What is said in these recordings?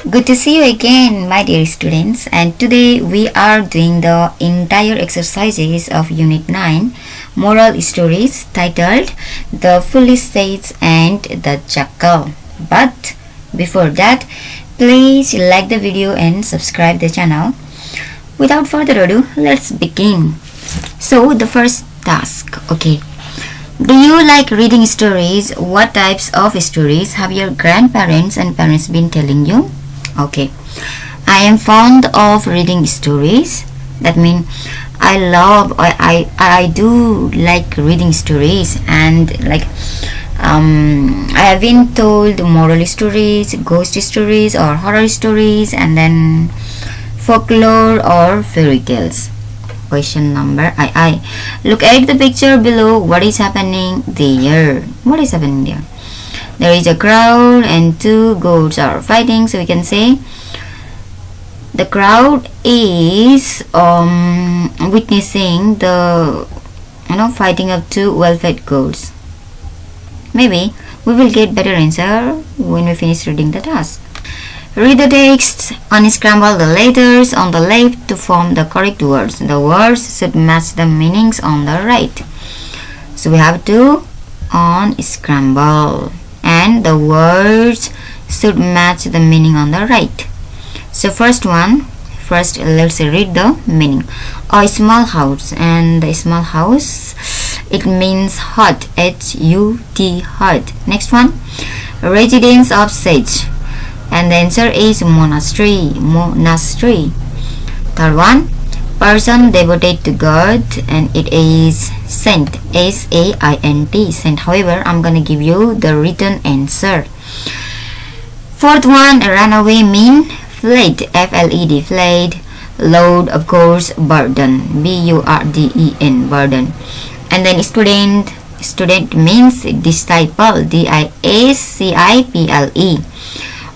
Good to see you again, my dear students. And today we are doing the entire exercises of Unit 9 Moral Stories titled The Foolish Sage and the Jackal. But before that, please like the video and subscribe the channel. Without further ado, let's begin. So the first task, okay. Do you like reading stories? What types of stories have your grandparents and parents been telling you? Okay, I am fond of reading stories. That means I do like reading stories, and I have been told moral stories, ghost stories or horror stories, and then folklore or fairy tales. Question number I. Look at the picture below. What is happening there? What is happening there? There is a crowd and two goats are fighting. So we can say the crowd is witnessing the fighting of two well-fed goats. Maybe we will get better answer when we finish reading the task. Read the text, unscramble the letters on the left to form the correct words. The words should match the meanings on the right. So we have to unscramble, and the words should match the meaning on the right. So first let's read the meaning. A small house, and the small house, it means hut, H-U-T, hut. Next one, residence of sage, and the answer is monastery. Third one, person devoted to God, and it is saint, S-A-I-N-T, saint. However, I'm gonna give you the written answer. Fourth one, runaway mean fled, F-L-E-D, fled. Load, of course, burden, B-U-R-D-E-N, burden. And then student means disciple, D-I-S-C-I-P-L-E.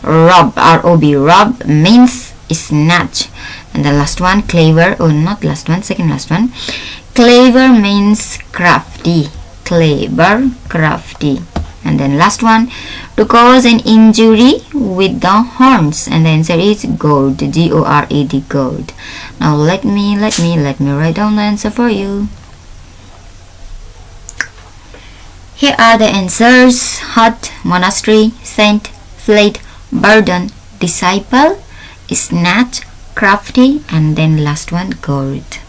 Rob, R-O-B, rob means snatch. And the last one, clever, second last one. Clever means crafty, clever, crafty. And then last one, to cause an injury with the horns, and the answer is goad, G-O-R-A-D, goad. Now let me write down the answer for you. Here are the answers: hut, monastery, saint, fled, burden, disciple, snatch, crafty, and then last one, gold.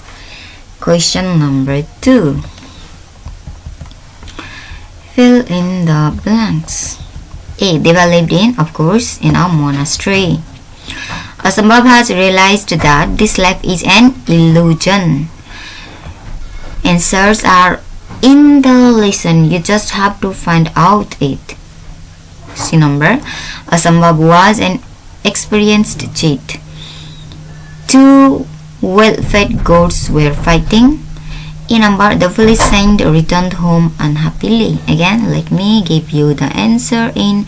Question number 2. Fill in the blanks. A. Deva lived in, of course, in a monastery. Asambhav has realized that this life is an illusion. Answers are in the lesson. You just have to find out it. C number. Asambhav was an experienced cheat. Two well-fed goats were fighting. In number, the foolish saint returned home unhappily. Again, let me give you the answer in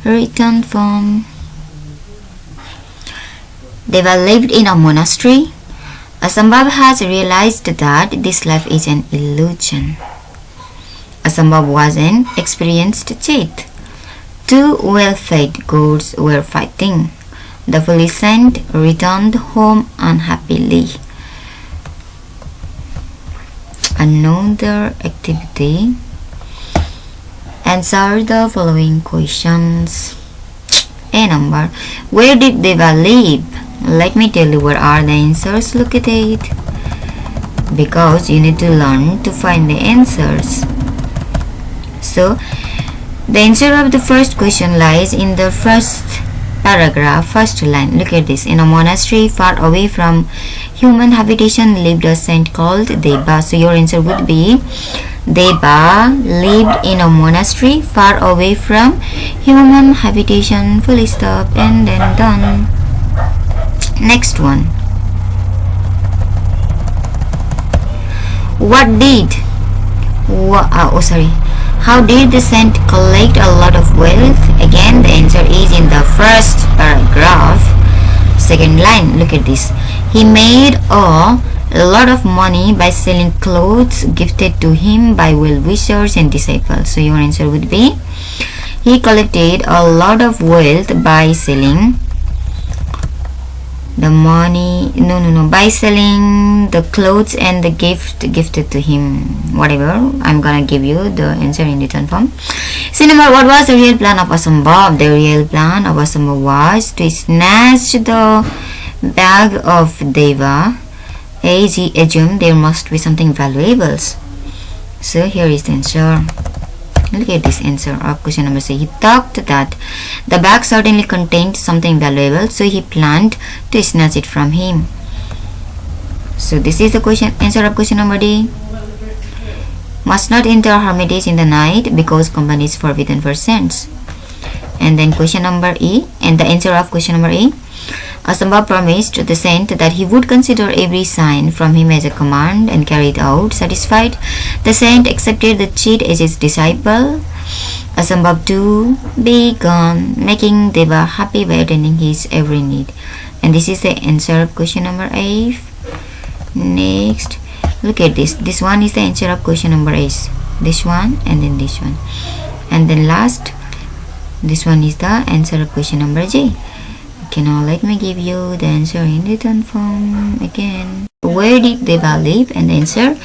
written form. Deva lived in a monastery. Asambhav has realized that this life is an illusion. Asambhav was an experienced cheat. Two well-fed goats were fighting. The foolish saint returned home unhappily. Another activity. Answer the following questions. A number. Where did Deva live? Let me tell you where are the answers located, because you need to learn to find the answers. So the answer of the first question lies in the first paragraph, first line. Look at this. In a monastery far away from human habitation lived a saint called Deva. So your answer would be Deva lived in a monastery far away from human habitation, full stop, and then done. Next one. How did the saint collect a lot of wealth? Again, the answer is in the first paragraph, second line. Look at this. He made a lot of money by selling clothes gifted to him by well-wishers and disciples. So your answer would be he collected a lot of wealth by selling the money, no, by selling the clothes and the gift gifted to him. Whatever, I'm gonna give you the answer in written form. See number, what was the real plan of Asambhav? The real plan of Asambhav was to snatch the bag of Deva, as he assumed there must be something valuable. So here is the answer. Look at this answer of question number C. He thought that the bag certainly contained something valuable, so he planned to snatch it from him. So this is the answer of question number D. Must not enter hermitage in the night because company is forbidden for saints. And then question number E, and the answer of question number E. Asambhav promised the saint that he would consider every sign from him as a command and carry it out. Satisfied, the saint accepted the cheat as his disciple. Asambhav too began making Deva happy by attending his every need. And this is the answer of question number A. Next, look at this. This one is the answer of question number A. This one and then this one. And then last, this one is the answer of question number J. Okay, now let me give you the answer in written form again. Where did Deva live? And the answer,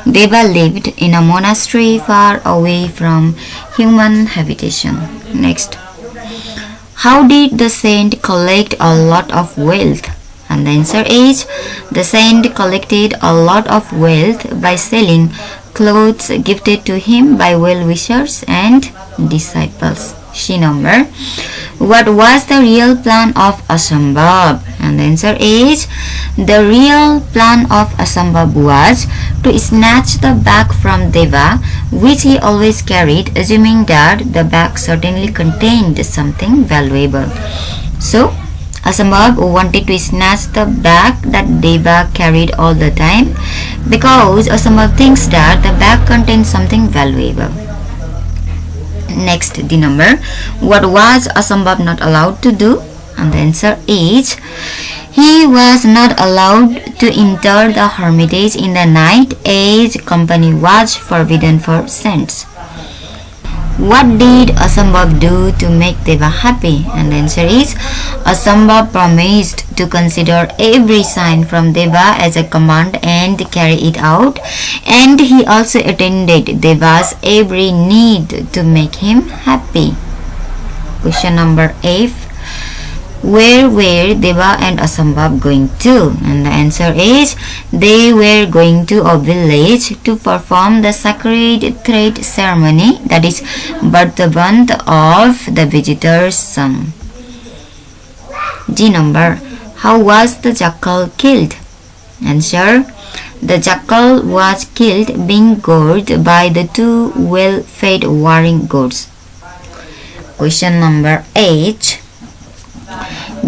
Deva lived in a monastery far away from human habitation. Next, how did the saint collect a lot of wealth? And the answer is, the saint collected a lot of wealth by selling clothes gifted to him by well-wishers and disciples. C number, what was the real plan of Asambhav? And the answer is, the real plan of Asambhav was to snatch the bag from Deva, which he always carried, assuming that the bag certainly contained something valuable. So Asambhav wanted to snatch the bag that Deva carried all the time because Asambhav thinks that the bag contains something valuable. Next, the number, what was Asambhav not allowed to do? And the answer is, he was not allowed to enter the hermitage in the night as company was forbidden for saints. What did Asambhav do to make Deva happy? And the answer is, Asambhav promised to consider every sign from Deva as a command and carry it out, and he also attended Deva's every need to make him happy. Question number F. Where were Deva and Asambhav going to? And the answer is, they were going to a village to perform the sacred thread ceremony, that is Birthband of the visitor's son. G number, how was the jackal killed? Answer, the jackal was killed being gored by the two well-fed warring goats. Question number H.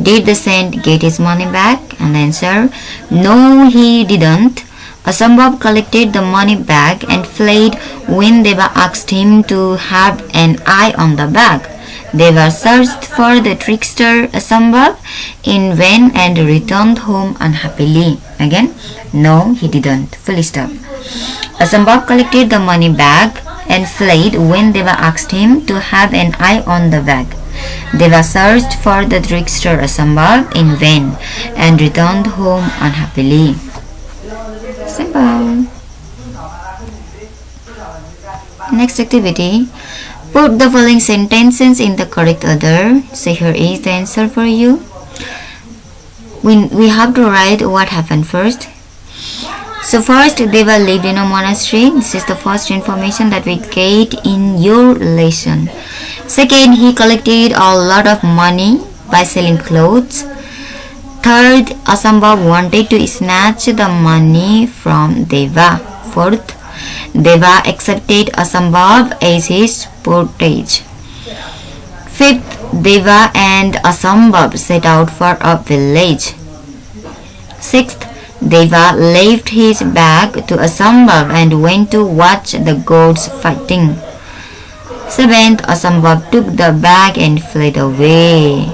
Did the saint get his money back? And the answer, no, he didn't. Asambhav collected the money back and fled when Deva asked him to have an eye on the bag. Deva searched for the trickster Asambhav in vain and returned home unhappily. Again, no, he didn't. Full stop. Asambhav collected the money back and fled when Deva asked him to have an eye on the bag. Deva searched for the trickster Asambhav in vain and returned home unhappily. Simple. Next activity. Put the following sentences in the correct order. So here is the answer for you. We have to write what happened first. So first, Deva lived in a monastery. This is the first information that we get in your lesson. Second, he collected a lot of money by selling clothes. Third, Asambhav wanted to snatch the money from Deva. Fourth, Deva accepted Asambhav as his portage. Fifth, Deva and Asambhav set out for a village. Sixth, Deva left his bag to Asambhav and went to watch the goats fighting. Seventh, Asambhav took the bag and fled away.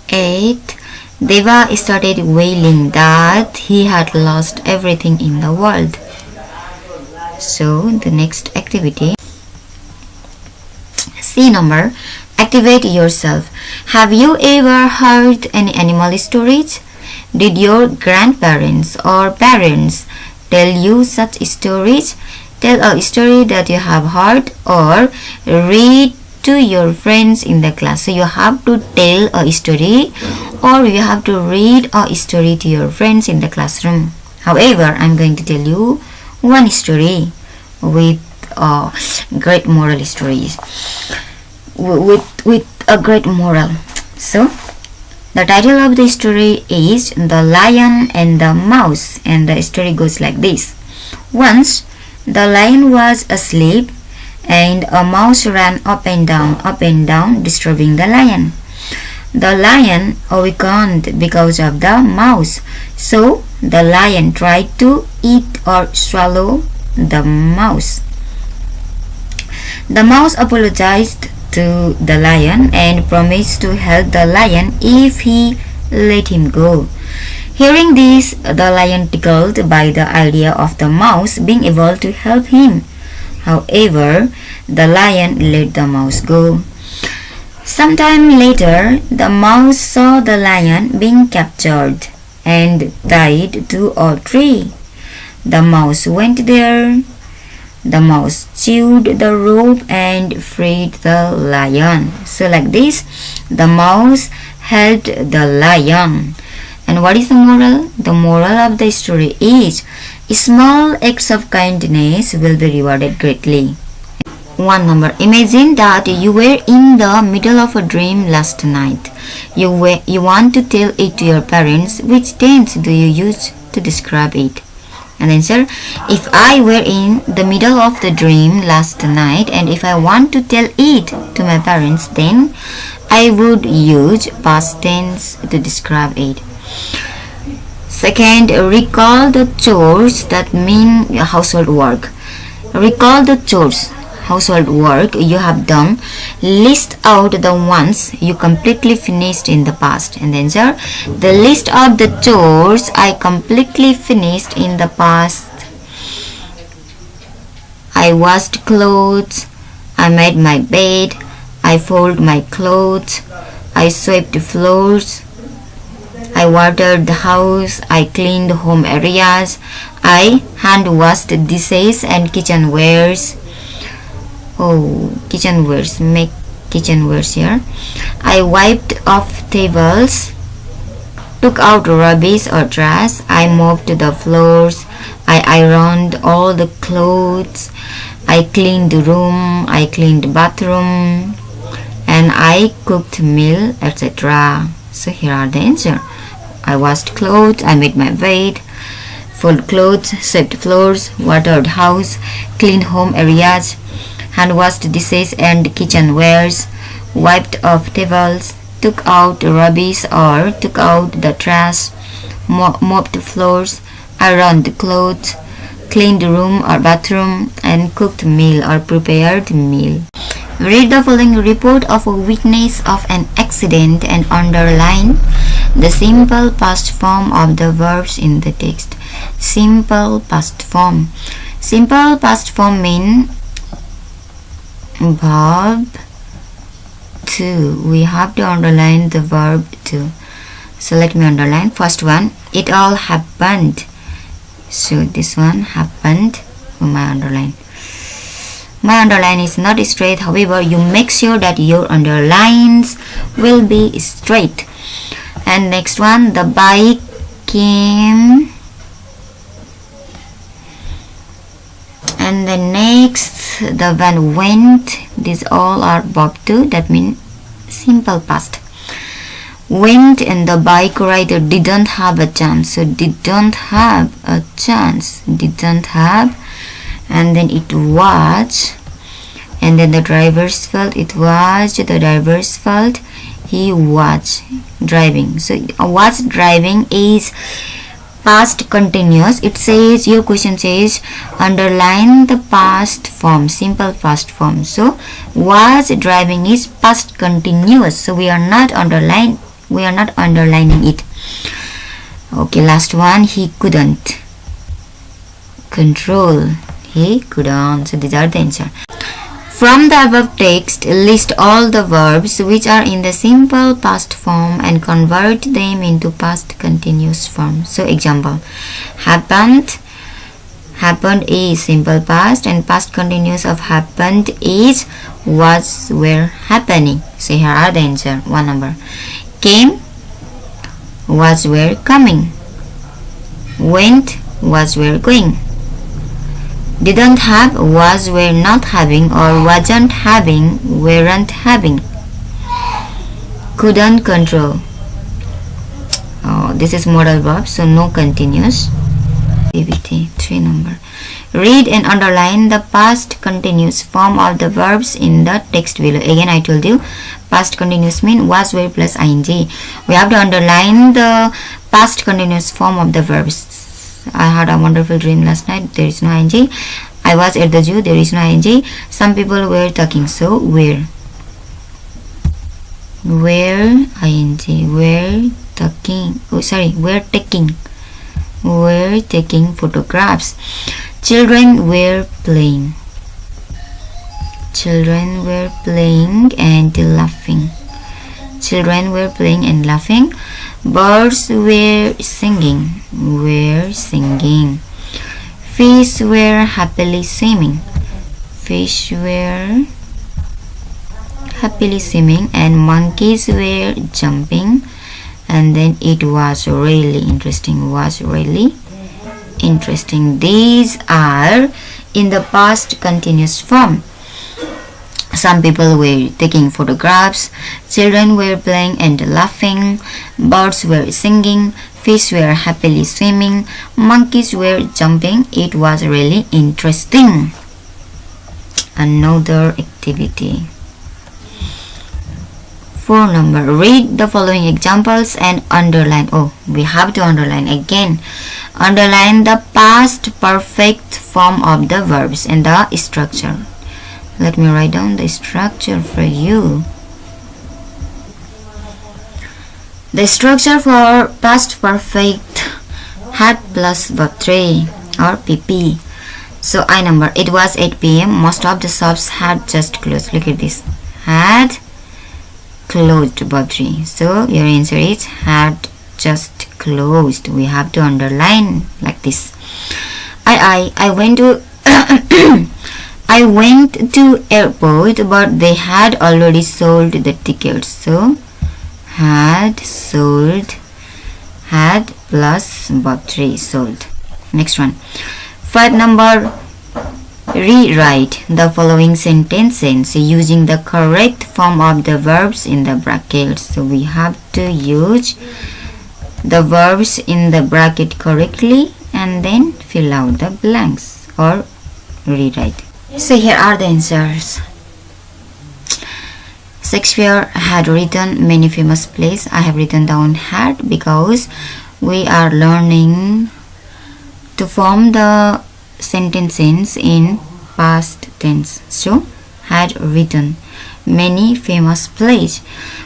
Eighth, Deva started wailing that he had lost everything in the world. So, the next activity. C number, activate yourself. Have you ever heard any animal stories? Did your grandparents or parents tell you such stories? Tell a story that you have heard or read to your friends in the class. So you have to tell a story or you have to read a story to your friends in the classroom. However, I'm going to tell you one story with great moral stories. With a great moral. So the title of the story is The Lion and the Mouse, and the story goes like this. Once the lion was asleep and a mouse ran up and down, disturbing the lion. The lion awakened because of the mouse, so the lion tried to eat or swallow the mouse. The mouse apologized to the lion and promised to help the lion if he let him go. Hearing this, the lion tickled by the idea of the mouse being able to help him. However, the lion let the mouse go. Sometime later, the mouse saw the lion being captured and tied to a tree. The mouse went there. The mouse chewed the rope and freed the lion. So like this, the mouse helped the lion. And what is the moral? The moral of the story is small acts of kindness will be rewarded greatly. One number. Imagine that you were in the middle of a dream last night. You want to tell it to your parents. Which tense do you use to describe it? And answer, if I were in the middle of the dream last night and if I want to tell it to my parents, then I would use past tense to describe it. Second, recall the chores that mean household work. Recall the chores, household work you have done. List out the ones you completely finished in the past. And answer, the list of the chores I completely finished in the past. I washed clothes. I made my bed. I folded my clothes. I swept floors. I watered the house. I cleaned home areas. I hand washed dishes and kitchenwares. Kitchenwares, make kitchenwares here. I wiped off tables, took out rubbish or trash. I mopped the floors. I ironed all the clothes. I cleaned the room. I cleaned the bathroom, and I cooked meal, etc. So here are the answer. I washed clothes. I made my bed, folded clothes, swept floors, watered house, cleaned home areas, hand washed dishes and kitchenwares, wiped off tables, took out rubbish or took out the trash, mopped floors, ironed clothes, cleaned the room or bathroom, and cooked meal or prepared meal. Read the following report of a witness of an accident and underline the simple past form of the verbs in the text. Simple past form. Simple past form mean verb to. We have to underline the verb to. So let me underline. First one, it all happened. So this one happened. My underline. My underline is not straight. However, you make sure that your underlines will be straight. And next one, the bike came. And the next, the van went. These all are verb to. That means simple past. Went and the bike rider didn't have a chance. So didn't have a chance. Didn't have. And then it was. And then the driver's fault. It was the driver's fault. He was driving. So was driving is past continuous. It says, your question says underline the past form, simple past form. So was driving is past continuous. So we are not underlining it. Okay, last one, he couldn't control. He couldn't. So these are the answer. From the above text, list all the verbs which are in the simple past form and convert them into past continuous form. So example, happened. Happened is simple past and past continuous of happened is was, were, happening. So here are the answer. 1 number. Came, was, were, coming. Went, was, were, going. Didn't have, was, were, not having, or wasn't having, weren't having. Couldn't control. Oh, this is modal verb, so no continuous. Activity 3 number. Read and underline the past continuous form of the verbs in the text below. Again, I told you past continuous mean was, were plus ing. We have to underline the past continuous form of the verbs. I had a wonderful dream last night. There is no ing. I was at the zoo. There is no ing. Some people were talking. So were. Were ing. Were talking. Oh, sorry. Were taking. Were taking photographs. Children were playing. Children were playing and laughing. Children were playing and laughing. Birds were singing. Were singing. Fish were happily swimming. Fish were happily swimming. And monkeys were jumping. And then it was really interesting. Was really interesting. These are in the past continuous form. Some people were taking photographs. Children were playing and laughing. Birds were singing. Fish were happily swimming. Monkeys were jumping. It was really interesting. Another activity. 4 number. Read the following examples and underline. Oh, we have to underline again. Underline the past perfect form of the verbs and the structure. Let me write down the structure for you. The structure for past perfect had plus verb 3 or PP. So I number. It was 8 p.m. Most of the shops had just closed. Look at this. Had closed verb 3. So your answer is had just closed. We have to underline like this. I went to I went to airport, but they had already sold the tickets. So had sold, had plus verb 3, sold. Next one. 5 number. Rewrite the following sentences using the correct form of the verbs in the brackets. So we have to use the verbs in the bracket correctly and then fill out the blanks or rewrite. So here are the answers. Shakespeare had written many famous plays. I have written down had because we are learning to form the sentences in past tense. So had written many famous plays.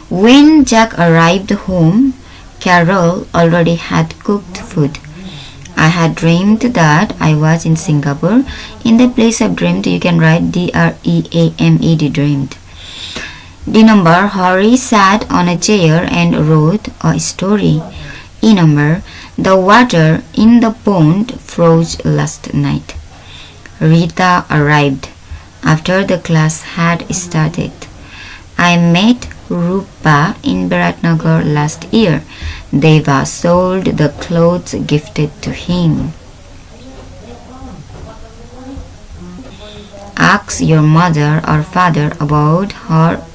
When Jack arrived home, Carol already had cooked food. I had dreamed that I was in Singapore. In the place of dreamed, you can write D-R-E-A-M-E-D, dreamed. D number. Harry sat on a chair and wrote a story. E number. The water in the pond froze last night. Rita arrived after the class had started. I met Rupa in Biratnagar last year. Deva sold the clothes gifted to him. Ask your mother or father about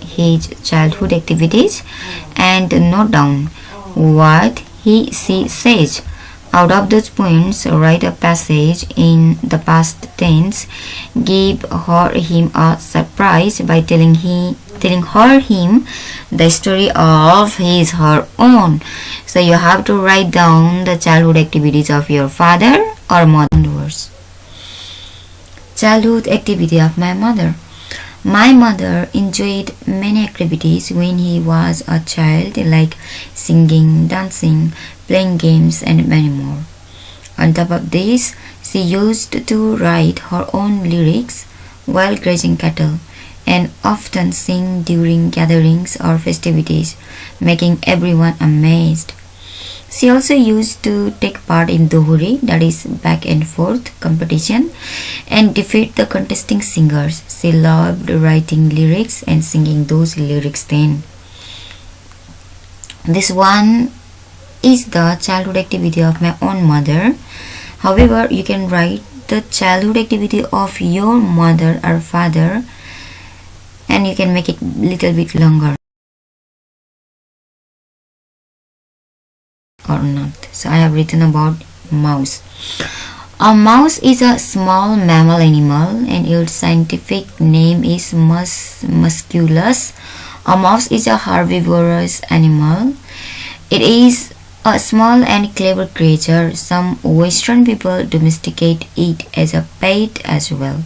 his childhood activities and note down what she says. Out of those points, write a passage in the past tense. Give him a surprise by telling him the story of her own. So you have to write down the childhood activities of your father or mother. Childhood activity of my mother. My mother enjoyed many activities when he was a child, like singing, dancing, playing games, and many more. On top of this, she used to write her own lyrics while grazing cattle. and often sing during gatherings or festivities, making everyone amazed. She also used to take part in dohuri, that is back and forth competition, and defeat the contesting singers. She loved writing lyrics and singing those lyrics then. This one is the childhood activity of my own mother. However, you can write the childhood activity of your mother or father and you can make it little bit longer or not. So I have written about mouse. A mouse is a small mammal animal and its scientific name is musculus. A mouse is a herbivorous animal. It is a small and clever creature. Some Western people domesticate it as a pet as well.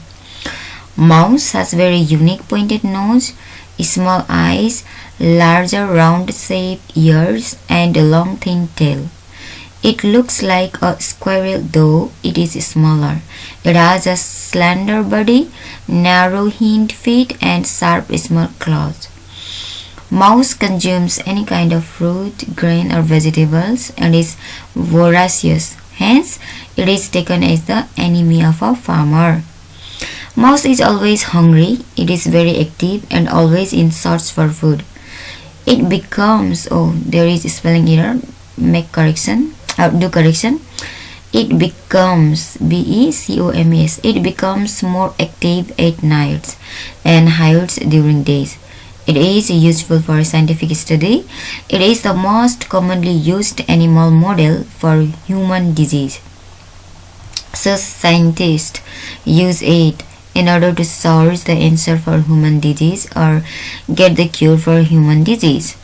Mouse has very unique pointed nose, small eyes, larger round shaped ears and a long thin tail. It looks like a squirrel though it is smaller. It has a slender body, narrow hind feet and sharp small claws. Mouse consumes any kind of fruit, grain or vegetables and is voracious. Hence, it is taken as the enemy of a farmer. Mouse is always hungry. It is very active and always in search for food. It becomes, there is a spelling error, do correction. It becomes, becomes, it becomes more active at nights and hides during days. It is useful for scientific study. It is the most commonly used animal model for human disease. So scientists use it in order to search the answer for human disease or get the cure for human disease.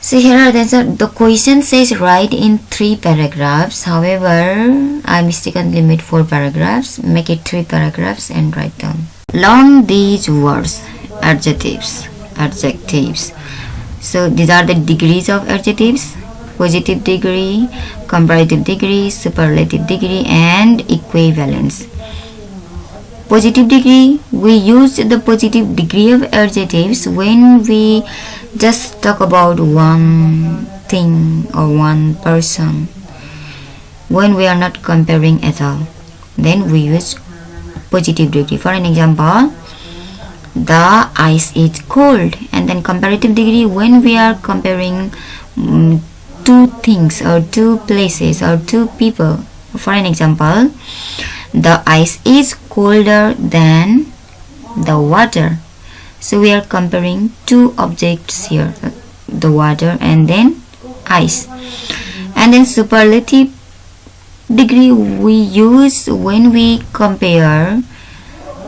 So here are the answer. The question says write in 3 paragraphs. However, I mistakenly made 4 paragraphs. Make it 3 paragraphs and write down. Learn these words. Adjectives. So these are the degrees of adjectives: positive degree, comparative degree, superlative degree and equivalence. Positive degree, we use the positive degree of adjectives when we just talk about one thing or one person, when we are not comparing at all, then we use positive degree. For an example, the ice is cold. And then comparative degree, when we are comparing 2 things or 2 places or 2 people. For an example, the ice is colder than the water. So we are comparing 2 objects here, the water and then ice. And then superlative degree we use when we compare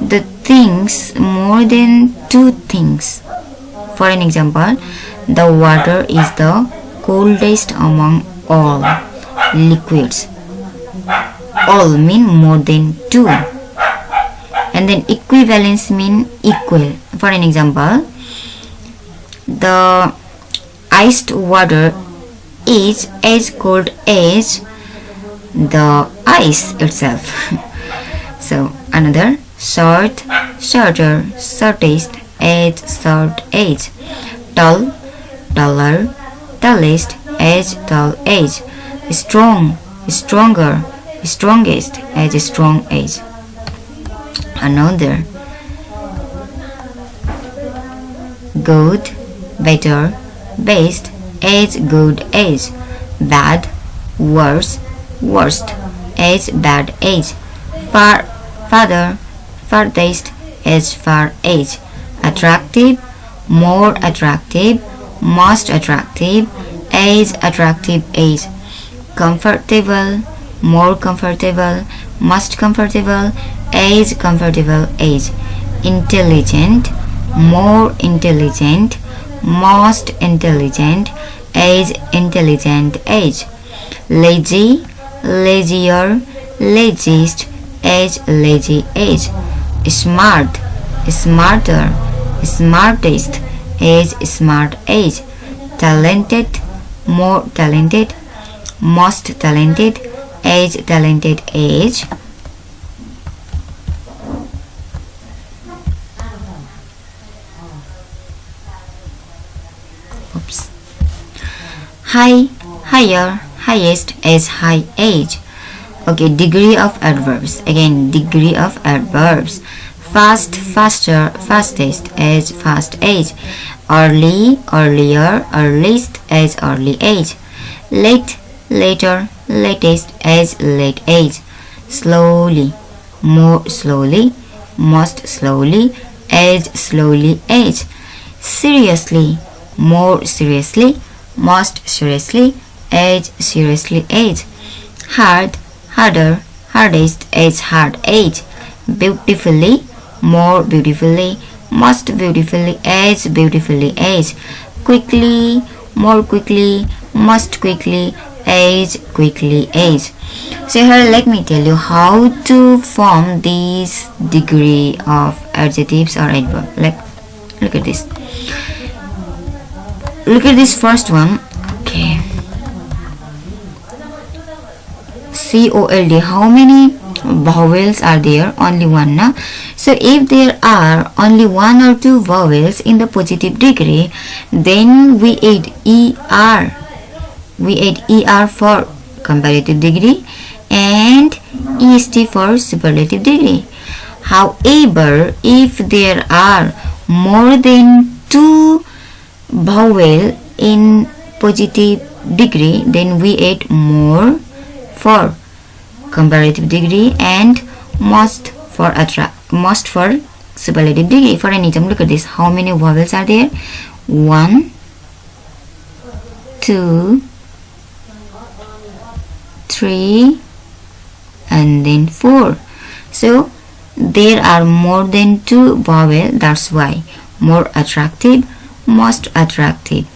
the things more than 2 things. For an example, the water is the coldest among all liquids. All mean more than 2. And then equivalence mean equal. For an example, the iced water is as cold as the ice itself. So another, short, shorter, shortest, age, short age, tall, taller, tallest, age, tall age, strong, stronger, strongest, age, strong age. Another, good, better, best, age, good age, bad, worse, worst, age, bad age, far, farther, farthest, age, far age, attractive, more attractive, most attractive, age, attractive age, comfortable, more comfortable, most comfortable, age, comfortable age, intelligent, more intelligent, most intelligent, age, intelligent age, lazy, lazier, laziest, age, lazy age, smart, smarter, smartest, age, smart age, talented, more talented, most talented, age, talented age, high, higher, highest as high age. Okay, degree of adverbs. Again, degree of adverbs. Fast, faster, fastest as fast age. Early, earlier, earliest as early age. Late, later, latest as late age. Slowly, more slowly, most slowly, as slowly age. Seriously, more seriously, most seriously, as seriously age. Hard, harder, hardest as hard age. Beautifully, more beautifully, most beautifully as beautifully age. Quickly, more quickly, most quickly, as quickly age. So here let me tell you how to form these degree of adjectives or adverb. Like, look at this. Look at this first one. Okay. COLD. How many vowels are there? Only one, na? So if there are only one or two vowels in the positive degree, then we add ER. We add ER for comparative degree and EST for superlative degree. However, if there are more than two vowel in positive degree, then we add more for comparative degree and most for superlative degree. For an example, look at this. How many vowels are there? 1, 2, 3, and then 4. So there are more than two vowel. That's why more attractive, most attractive.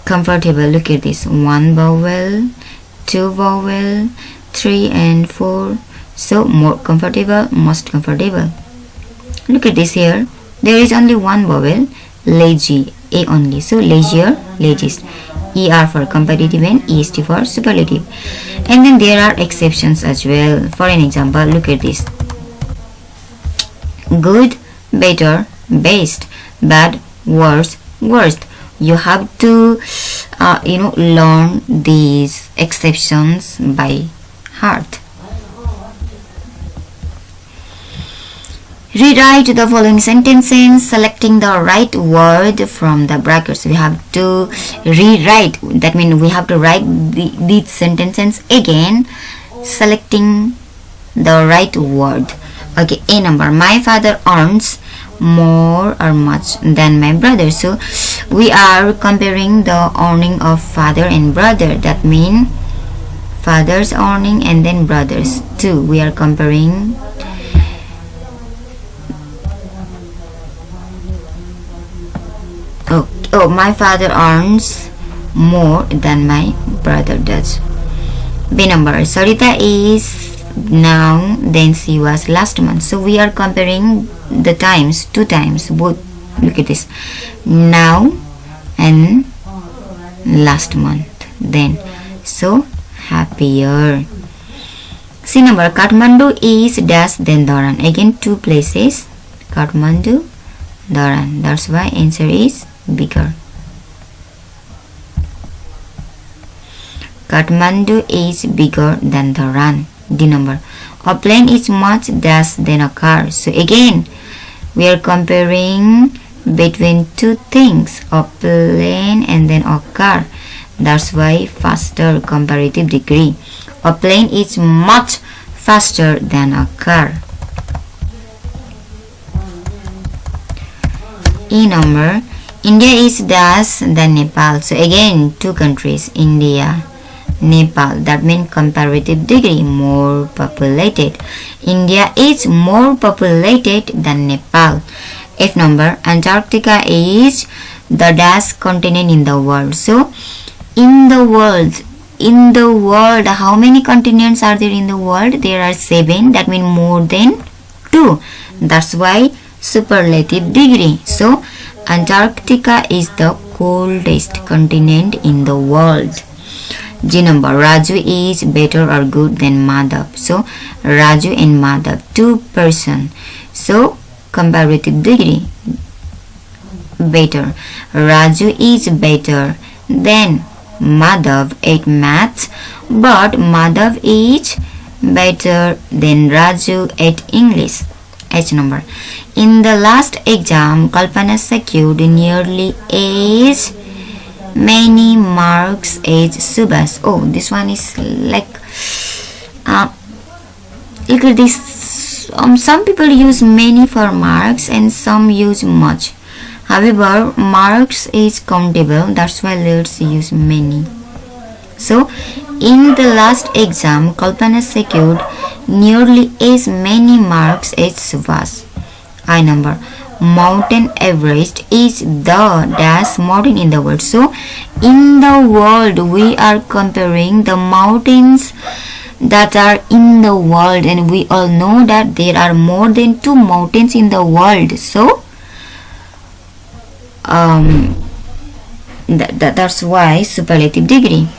Comfortable. Look at this. 1 vowel, 2 vowel, 3 and 4. So more comfortable, most comfortable. Look at this here. There is only one vowel, lazy, A only. So leisure, laziest. ER for comparative and EST for superlative. And then there are exceptions as well. For an example, look at this. Good, better, best, bad, worse, worst. You have to learn these exceptions by heart. Rewrite the following sentences, selecting the right word from the brackets. We have to rewrite. That means we have to write these sentences again, selecting the right word. Okay, A number. My father earns more or much than my brother. So we are comparing the earning of father and brother. That means father's earning and then brothers too. We are comparing. Oh, my father earns more than my brother does. B number. Sarita is now, then she was last month. So we are comparing the times, 2 times, both. Look at this. Now and last month. Then. So happier. C number. Kathmandu is dash then Dharan. Again 2 places. Kathmandu, Dharan. That's why answer is bigger. Kathmandu is bigger than Dharan. D number. A plane is much dash than a car. So again we are comparing between 2 things, a plane and then a car. That's why faster comparative degree. A plane is much faster than a car. E number. India is dash than Nepal. So again 2 countries, India, Nepal. That means comparative degree, more populated. India is more populated than Nepal. F number. Antarctica is the dash continent in the world. So in the world, how many continents are there in the world? There are 7. That means more than 2. That's why superlative degree. So Antarctica is the coldest continent in the world. G number. Raju is better or good than Madhav. So Raju and Madhav, 2 person. So comparative degree, better. Raju is better than Madhav at maths, but Madhav is better than Raju at English. H number. In the last exam, Kalpana secured nearly as many marks as Subhas. Oh, this one is like look at this. Some people use many for marks and some use much. However, marks is countable. That's why let's use many. So, in the last exam, Kalpana secured nearly as many marks as Subhas. I number. Mountain Everest is the dash mountain in the world. So, in the world, we are comparing the mountains that are in the world, and we all know that there are more than 2 mountains in the world. So, that's why superlative degree.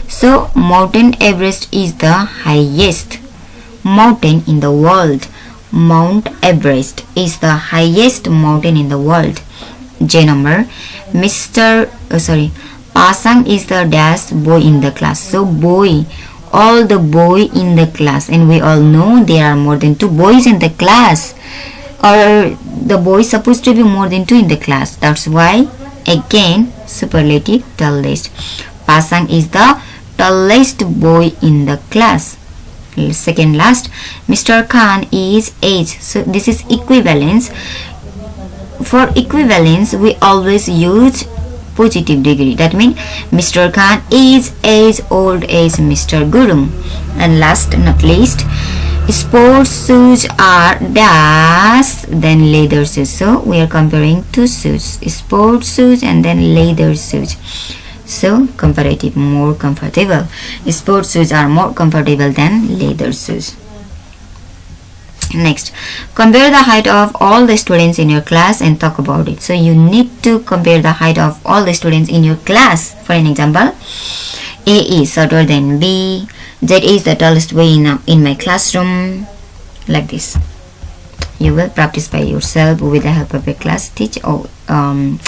So, Mountain Everest is the highest mountain in the world. Mount Everest is the highest mountain in the world. J number. Pasang is the dash boy in the class. So boy, all the boy in the class, and we all know there are more than 2 boys in the class, or the boy is supposed to be more than 2 in the class. That's why again superlative tallest. Pasang is the tallest boy in the class. Second last, Mr. Khan is age. So this is equivalence. For equivalence, we always use positive degree. That means Mr. Khan is as old as Mr. Gurung. And last not least, sports shoes are dash then leather shoes. So we are comparing 2 shoes, sports shoes and then leather shoes. So comparative, more comfortable. Sports shoes are more comfortable than leather shoes. Next, compare the height of all the students in your class and talk about it. So you need to compare the height of all the students in your class. For an example, A is shorter than B, Z is the tallest boy in my classroom, like this. You will practice by yourself with the help of a class teacher or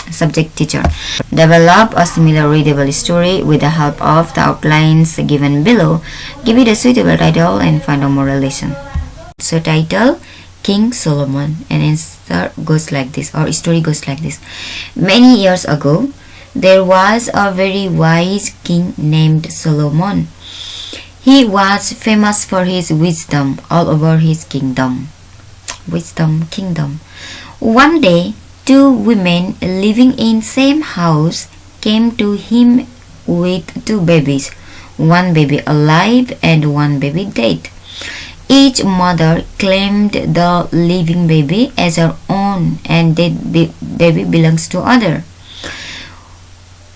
subject teacher. Develop a similar readable story with the help of the outlines given below. Give it a suitable title and find a moral lesson. So title, King Solomon, and answer goes like this, or story goes like this. Many years ago, there was a very wise king named Solomon. He was famous for his wisdom all over his kingdom. Kingdom. One day, 2 women living in same house came to him with 2 babies, one baby alive and one baby dead. Each mother claimed the living baby as her own, and dead baby belongs to other.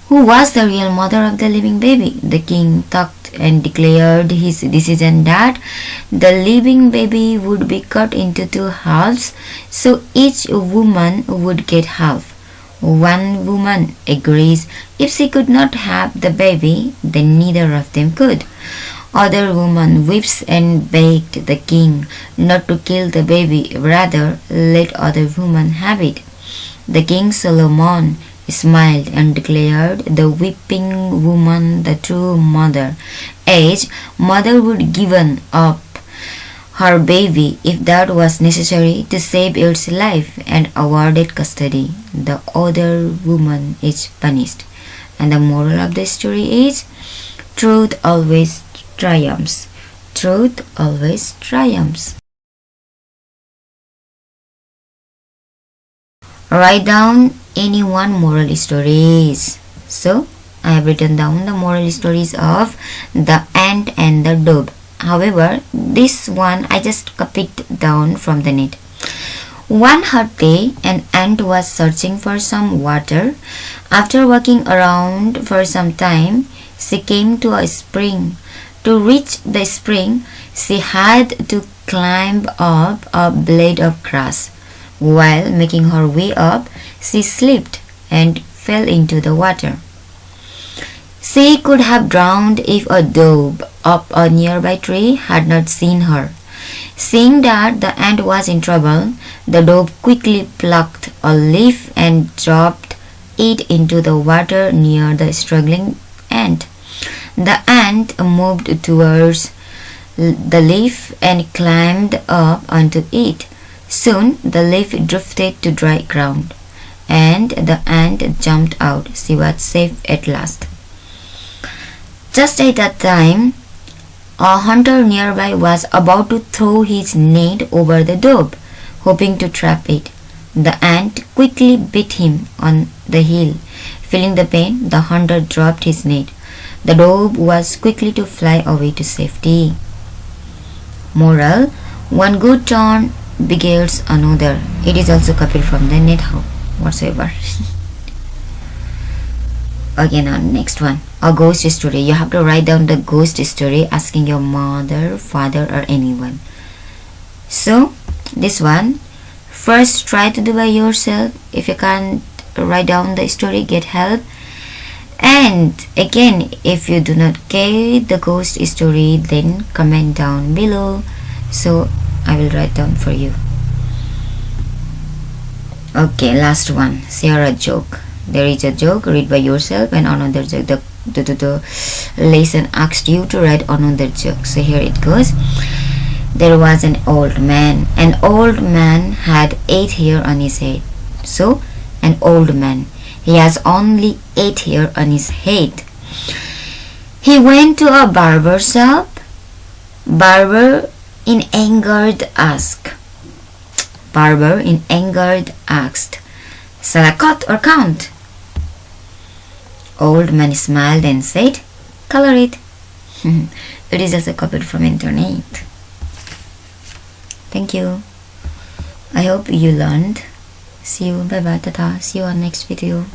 Who was the real mother of the living baby? The king talked and declared his decision that the living baby would be cut into 2 halves, so each woman would get half. One woman agrees. If she could not have the baby, then neither of them could. Other woman weeps and begged the king not to kill the baby, rather let other women have it. The king Solomon smiled and declared the weeping woman the true mother, as mother would given up her baby if that was necessary to save its life, and awarded custody. The other woman is punished. And the moral of the story is, truth always triumphs. Truth always triumphs. Write down any one moral stories. So I have written down the moral stories of the ant and the dove. However, this one I just copied down from the net. One hot day, an ant was searching for some water. After walking around for some time, she came to a spring. To reach the spring, she had to climb up a blade of grass. While making her way up, she slipped and fell into the water. She could have drowned if a dove up a nearby tree had not seen her. Seeing that the ant was in trouble, the dove quickly plucked a leaf and dropped it into the water near the struggling ant. The ant moved towards the leaf and climbed up onto it. Soon the leaf drifted to dry ground, and the ant jumped out. She was safe at last. Just at that time, a hunter nearby was about to throw his net over the dove, hoping to trap it. The ant quickly bit him on the heel. Feeling the pain, the hunter dropped his net. The dove was quickly to fly away to safety. Moral: one good turn begets another. It is also copied from the net whatsoever. Okay, now next one. A ghost story. You have to write down the ghost story asking your mother, father, or anyone. So, this one, first try to do by yourself. If you can't write down the story, get help. And again, if you do not get the ghost story, then comment down below, so I will write down for you. Okay, last one. Share a joke. There is a joke, read by yourself, and another joke. The lesson asked you to write another joke. So here it goes. There was an old man. An old man had 8 hair on his head. So, an old man. He has only 8 hair on his head. He went to a barber shop. Barber in anger asked, shall I cut or count? Old man smiled and said, color it. It is also copied from internet. Thank you. I hope you learned. See you. Bye bye. Tata. See you on next video.